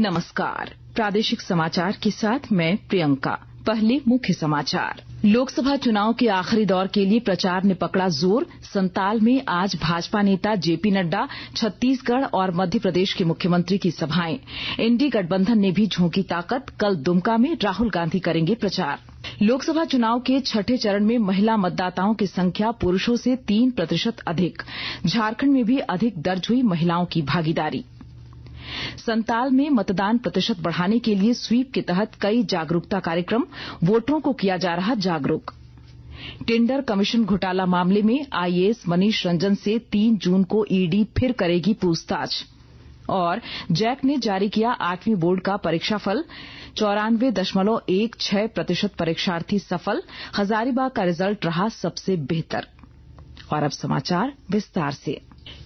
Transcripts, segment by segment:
नमस्कार, प्रादेशिक समाचार के साथ मैं प्रियंका। पहले मुख्य समाचार। लोकसभा चुनाव के आखिरी दौर के लिए प्रचार ने पकड़ा जोर। संताल में आज भाजपा नेता जेपी नड्डा, छत्तीसगढ़ और मध्य प्रदेश के मुख्यमंत्री की सभाएं। इंडी गठबंधन ने भी झोंकी ताकत। कल दुमका में राहुल गांधी करेंगे प्रचार। लोकसभा चुनाव के छठे चरण में महिला मतदाताओं की संख्या पुरुषों से 3% अधिक। झारखंड में भी अधिक दर्ज हुई महिलाओं की भागीदारी। संताल में मतदान प्रतिशत बढ़ाने के लिए स्वीप के तहत कई जागरूकता कार्यक्रम। वोटरों को किया जा रहा जागरूक। टेंडर कमीशन घोटाला मामले में आईएएस मनीष रंजन से 3 जून को ईडी फिर करेगी पूछताछ। और जैक ने जारी किया 8वीं बोर्ड का परीक्षाफल। 94.16% परीक्षार्थी सफल। हजारीबाग का रिजल्ट रहा सबसे बेहतर। और अब समाचार विस्तार से।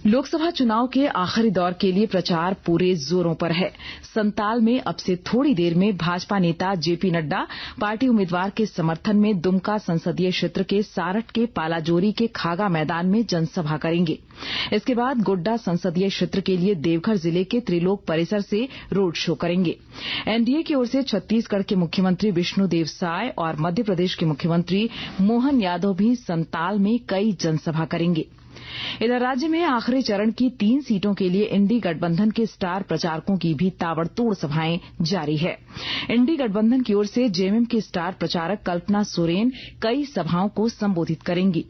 लोकसभा चुनाव के आखिरी दौर के लिए प्रचार पूरे जोरों पर है। संताल में अब से थोड़ी देर में भाजपा नेता जेपी नड्डा पार्टी उम्मीदवार के समर्थन में दुमका संसदीय क्षेत्र के सारठ के पालाजोरी के खागा मैदान में जनसभा करेंगे। इसके बाद गोड्डा संसदीय क्षेत्र के लिए देवघर जिले के त्रिलोक परिसर से रोड शो करेंगे। एनडीए की ओर से छत्तीसगढ़ के मुख्यमंत्री विष्णुदेव साय और मध्य प्रदेश के मुख्यमंत्री मोहन यादव भी संताल में कई जनसभा करेंगे। इधर राज्य में आखिरी चरण की 3 सीटों के लिए इंडी गठबंधन के स्टार प्रचारकों की भी ताबड़तोड़ सभाएं जारी है। इंडी गठबंधन की ओर से जेएमएम की स्टार प्रचारक कल्पना सोरेन कई सभाओं को संबोधित करेंगी।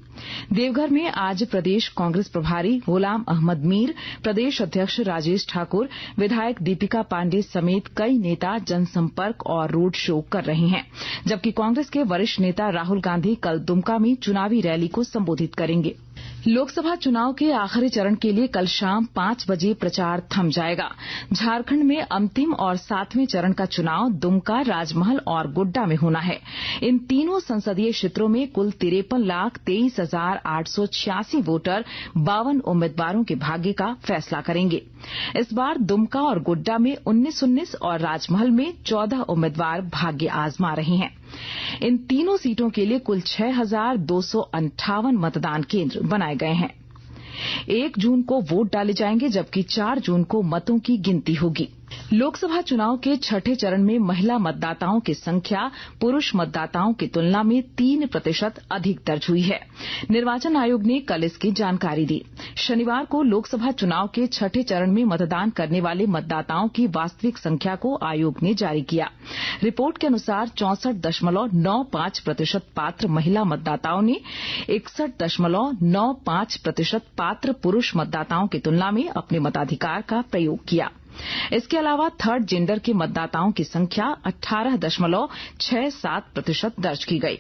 देवघर में आज प्रदेश कांग्रेस प्रभारी गुलाम अहमद मीर, प्रदेश अध्यक्ष राजेश ठाकुर, विधायक दीपिका पांडेय समेत कई नेता जनसंपर्क और रोड शो कर रहे हैं। जबकि कांग्रेस के वरिष्ठ नेता राहुल गांधी कल दुमका में चुनावी रैली को संबोधित करेंगे। लोकसभा चुनाव के आखिरी चरण के लिए कल शाम 5 बजे प्रचार थम जाएगा। झारखंड में अंतिम और 7वें चरण का चुनाव दुमका, राजमहल और गोड्डा में होना है। इन तीनों संसदीय क्षेत्रों में कुल 53,23,886 वोटर 52 उम्मीदवारों के भाग्य का फैसला करेंगे। इस बार दुमका और गोड्डा में 19-19 और राजमहल में 14 उम्मीदवार भाग्य आजमा रहे हैं। इन तीनों सीटों के लिए कुल 6,258 मतदान केंद्र बनाए गए हैं। 1 जून को वोट डाले जाएंगे, जबकि 4 जून को मतों की गिनती होगी। लोकसभा चुनाव के छठे चरण में महिला मतदाताओं की संख्या पुरुष मतदाताओं की तुलना में 3% अधिक दर्ज हुई है। निर्वाचन आयोग ने कल इसकी जानकारी दी। शनिवार को लोकसभा चुनाव के छठे चरण में मतदान करने वाले मतदाताओं की वास्तविक संख्या को आयोग ने जारी किया। रिपोर्ट के अनुसार 64.95% पात्र महिला मतदाताओं ने 61.95% पात्र पुरुष मतदाताओं की तुलना में अपने मताधिकार का प्रयोग किया। इसके अलावा थर्ड जेंडर के मतदाताओं की संख्या 18.67% दर्ज की गई।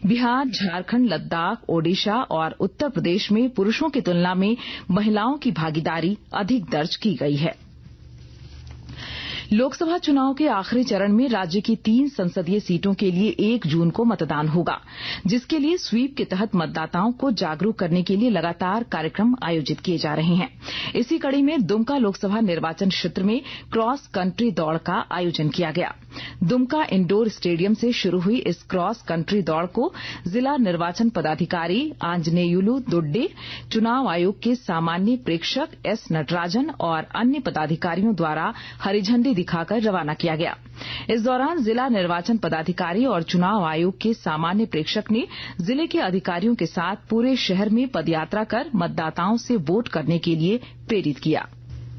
बिहार, झारखंड, लद्दाख, ओडिशा और उत्तर प्रदेश में पुरुषों की तुलना में महिलाओं की भागीदारी अधिक दर्ज की गई है। लोकसभा चुनाव के आखिरी चरण में राज्य की 3 संसदीय सीटों के लिए 1 जून को मतदान होगा, जिसके लिए स्वीप के तहत मतदाताओं को जागरूक करने के लिए लगातार कार्यक्रम आयोजित किए जा रहे हैं। इसी कड़ी में दुमका लोकसभा निर्वाचन क्षेत्र में क्रॉस कंट्री दौड़ का आयोजन किया गया। दुमका इंडोर स्टेडियम से शुरू हुई इस क्रॉस कंट्री दौड़ को जिला निर्वाचन पदाधिकारी आंजनेयुलु दुड्डे, चुनाव आयोग के सामान्य प्रेक्षक एस नटराजन और अन्य पदाधिकारियों द्वारा हरी झंडी दिखाकर रवाना किया गया। इस दौरान जिला निर्वाचन पदाधिकारी और चुनाव आयोग के सामान्य प्रेक्षक ने जिले के अधिकारियों के साथ पूरे शहर में पदयात्रा कर मतदाताओं से वोट करने के लिए प्रेरित किया।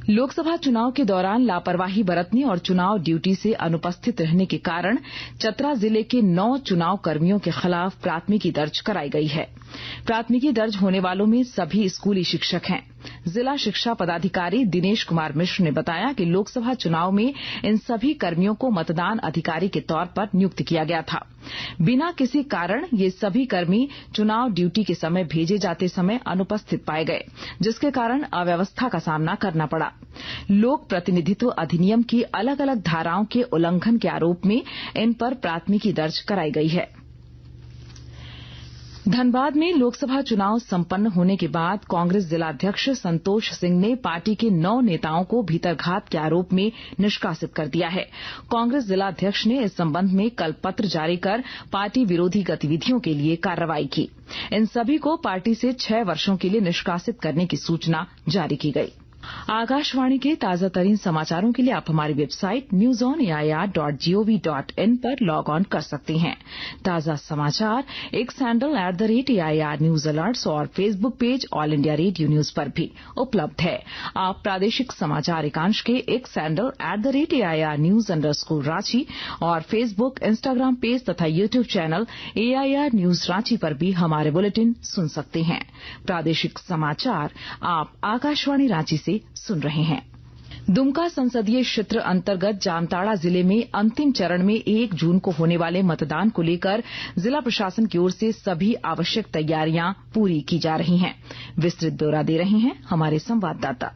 लोकसभा चुनाव के दौरान लापरवाही बरतने और चुनाव ड्यूटी से अनुपस्थित रहने के कारण चतरा जिले के 9 चुनाव कर्मियों के खिलाफ प्राथमिकी दर्ज कराई गई है। प्राथमिकी दर्ज होने वालों में सभी स्कूली शिक्षक हैं। जिला शिक्षा पदाधिकारी दिनेश कुमार मिश्र ने बताया कि लोकसभा चुनाव में इन सभी कर्मियों को मतदान अधिकारी के तौर पर नियुक्त किया गया था। बिना किसी कारण ये सभी कर्मी चुनाव ड्यूटी के समय भेजे जाते समय अनुपस्थित पाए गए, जिसके कारण अव्यवस्था का सामना करना पड़ा। लोक प्रतिनिधित्व अधिनियम की अलग अलग धाराओं के उल्लंघन के आरोप में इन पर प्राथमिकी दर्ज कराई गई है। धनबाद में लोकसभा चुनाव संपन्न होने के बाद कांग्रेस जिलाध्यक्ष संतोष सिंह ने पार्टी के 9 नेताओं को भीतरघात के आरोप में निष्कासित कर दिया है। कांग्रेस जिलाध्यक्ष ने इस संबंध में कल पत्र जारी कर पार्टी विरोधी गतिविधियों के लिए कार्रवाई की। इन सभी को पार्टी से 6 वर्षों के लिए निष्कासित करने की सूचना जारी की गई। आकाशवाणी के ताजा तरीन समाचारों के लिए आप हमारी वेबसाइट newsonair.gov.in पर लॉग ऑन कर सकते हैं। ताजा समाचार X handle @AIR news alerts और Facebook page All India Radio news पर भी उपलब्ध है। आप प्रादेशिक समाचार एकांश के X handle @AIR news _Ranchi और फेसबुक, इंस्टाग्राम पेज तथा YouTube channel AIR news Ranchi पर भी हमारे बुलेटिन सुन सकते हैं। प्रादेशिक समाचार आप आकाशवाणी रांची से सुन रहे हैं। दुमका संसदीय क्षेत्र अंतर्गत जामताड़ा जिले में अंतिम चरण में 1 जून को होने वाले मतदान को लेकर जिला प्रशासन की ओर से सभी आवश्यक तैयारियां पूरी की जा रही हैं। विस्तृत ब्यौरा दे रहे हैं हमारे संवाददाता।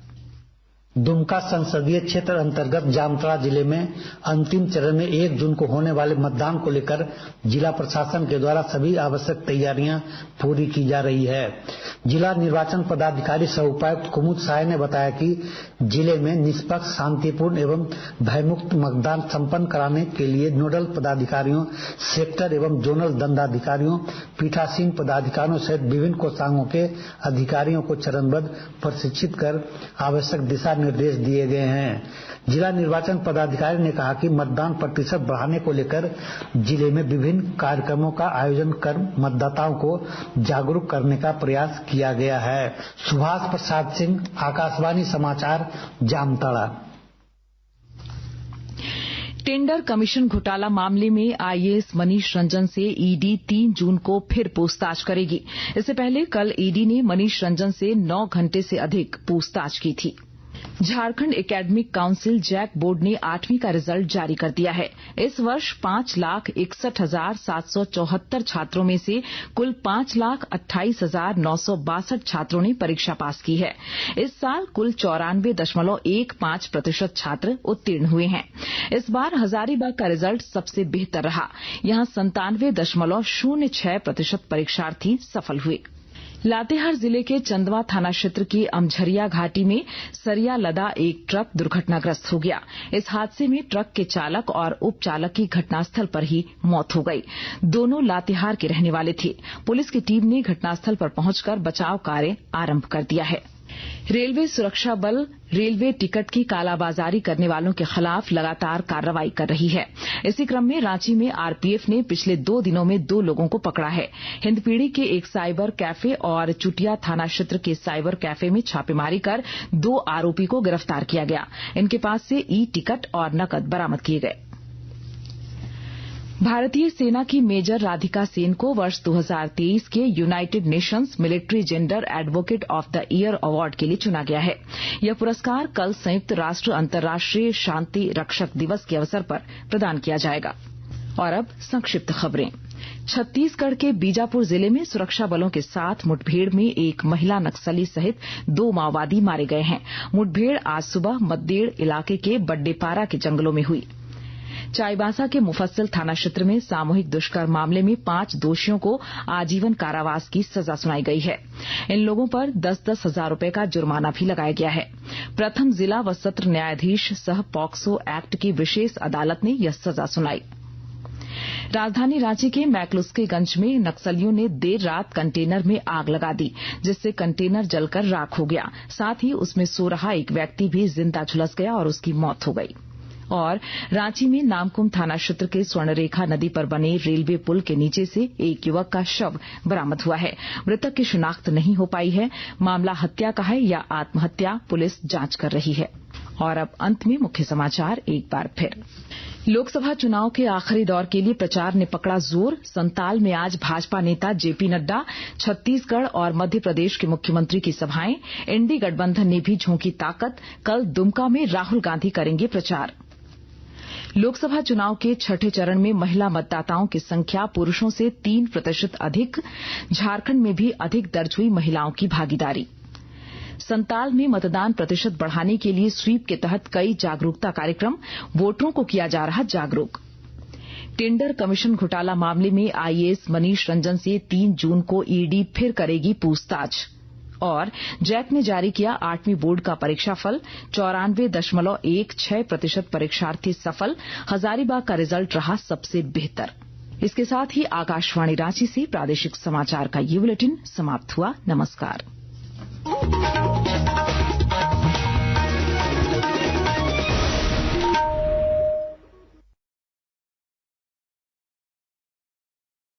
दुमका संसदीय क्षेत्र अंतर्गत जामताड़ा जिले में अंतिम चरण में 1 जून को होने वाले मतदान को लेकर जिला प्रशासन के द्वारा सभी आवश्यक तैयारियां पूरी की जा रही है। जिला निर्वाचन पदाधिकारी सह उपायुक्त कुमुद साय ने बताया कि जिले में निष्पक्ष, शांतिपूर्ण एवं भयमुक्त मतदान संपन्न कराने के लिए नोडल पदाधिकारियों, सेक्टर एवं जोनल दंडाधिकारियों, पीठासीन पदाधिकारियों सहित विभिन्न कोषांगों के अधिकारियों को चरणबद्ध प्रशिक्षित कर आवश्यक दिशा निर्देश दिए गए हैं। जिला निर्वाचन पदाधिकारी ने कहा कि मतदान प्रतिशत बढ़ाने को लेकर जिले में विभिन्न कार्यक्रमों का आयोजन कर मतदाताओं को जागरूक करने का प्रयास किया गया है। सुभाष प्रसाद सिंह, आकाशवाणी समाचार, जामताड़ा। टेंडर कमीशन घोटाला मामले में आईएएस मनीष रंजन से ईडी 3 जून को फिर पूछताछ करेगी। इससे पहले कल ईडी ने मनीष रंजन से 9 घंटे से अधिक पूछताछ की थी। Jharkhand academic council JAC board ने 8वीं का रिजल्ट जारी कर दिया है। इस वर्ष 5,61,774 छात्रों में से कुल 5,28,962 छात्रों ने परीक्षा पास की है। इस साल कुल 94.15% छात्र उत्तीर्ण हुए हैं। इस बार हजारीबाग का रिजल्ट सबसे बेहतर रहा। यहां 97.06% परीक्षार्थी सफल हुए। लातेहार जिले के चंदवा थाना क्षेत्र के अमझरिया घाटी में सरिया लदा एक ट्रक दुर्घटनाग्रस्त हो गया। इस हादसे में ट्रक के चालक और उपचालक की घटनास्थल पर ही मौत हो गई। दोनों लातेहार के रहने वाले थे। पुलिस की टीम ने घटनास्थल पर पहुंचकर बचाव कार्य आरंभ कर दिया है। रेलवे सुरक्षा बल रेलवे टिकट की कालाबाजारी करने वालों के खिलाफ लगातार कार्रवाई कर रही है। इसी क्रम में रांची में आरपीएफ ने पिछले 2 दिनों में 2 लोगों को पकड़ा है। हिंदपीढ़ी के एक साइबर कैफे और चुटिया थाना क्षेत्र के साइबर कैफे में छापेमारी कर 2 आरोपी को गिरफ्तार किया गया। इनके पास से ई टिकट और नकद बरामद किए गए। भारतीय सेना की मेजर राधिका सेन को वर्ष 2023 के United Nations military gender advocate of the year award के लिए चुना गया है। यह पुरस्कार कल संयुक्त राष्ट्र अंतर्राष्ट्रीय शांति रक्षक दिवस के अवसर पर प्रदान किया जाएगा। और अब संक्षिप्त खबरें। छत्तीसगढ़ के बीजापुर जिले में सुरक्षा बलों के साथ मुठभेड़ में एक महिला नक्सली सहित 2 माओवादी मारे गए हैं। मुठभेड़ आज सुबह मद्देड़ इलाके के बड्डेपारा के जंगलों में हुई। चाईबासा के मुफस्सिल थाना क्षेत्र में सामूहिक दुष्कर्म मामले में 5 दोषियों को आजीवन कारावास की सजा सुनाई गई है। इन लोगों पर 10-10 हजार रुपए का जुर्माना भी लगाया गया है। प्रथम जिला व सत्र न्यायाधीश सह पॉक्सो एक्ट की विशेष अदालत ने यह सजा सुनाई। राजधानी रांची के मैकलुस्कीगंज में नक्सलियों ने देर रात कंटेनर में आग लगा दी, जिससे कंटेनर जलकर राख हो गया। साथ ही उसमें सो रहा एक व्यक्ति भी जिंदा झुलस गया और उसकी मौत हो गई। और रांची में नामकुम थाना क्षेत्र के स्वर्णरेखा नदी पर बने रेलवे पुल के नीचे से एक युवक का शव बरामद हुआ है। मृतक की शिनाख्त नहीं हो पाई है। मामला हत्या का है या आत्महत्या, पुलिस जांच कर रही है। और अब अंत में मुख्य समाचार एक बार फिर। लोकसभा चुनाव के आखिरी दौर के लिए प्रचार ने पकड़ा जोर। संताल में आज भाजपा नेता जेपी नड्डा, छत्तीसगढ़ और मध्य प्रदेश के मुख्यमंत्री की सभाएं। एनडी गठबंधन ने भी झोंकी ताकत। कल दुमका में राहुल गांधी करेंगे प्रचार। लोकसभा चुनाव के 6ठे चरण में महिला मतदाताओं की संख्या पुरुषों से 3% अधिक। झारखंड में भी अधिक दर्ज हुई महिलाओं की भागीदारी। संताल में मतदान प्रतिशत बढ़ाने के लिए स्वीप के तहत कई जागरूकता कार्यक्रम। वोटरों को किया जा रहा जागरूक। टेंडर कमीशन घोटाला मामले में आईएएस मनीष रंजन से 3 जून को ईडी फिर करेगी पूछताछ। और जैक ने जारी किया 8वीं बोर्ड का परीक्षाफल। 94.16% परीक्षार्थी सफल। हजारीबाग का रिजल्ट रहा सबसे बेहतर। इसके साथ ही आकाशवाणी रांची से प्रादेशिक समाचार का ये बुलेटिन समाप्त हुआ। नमस्कार।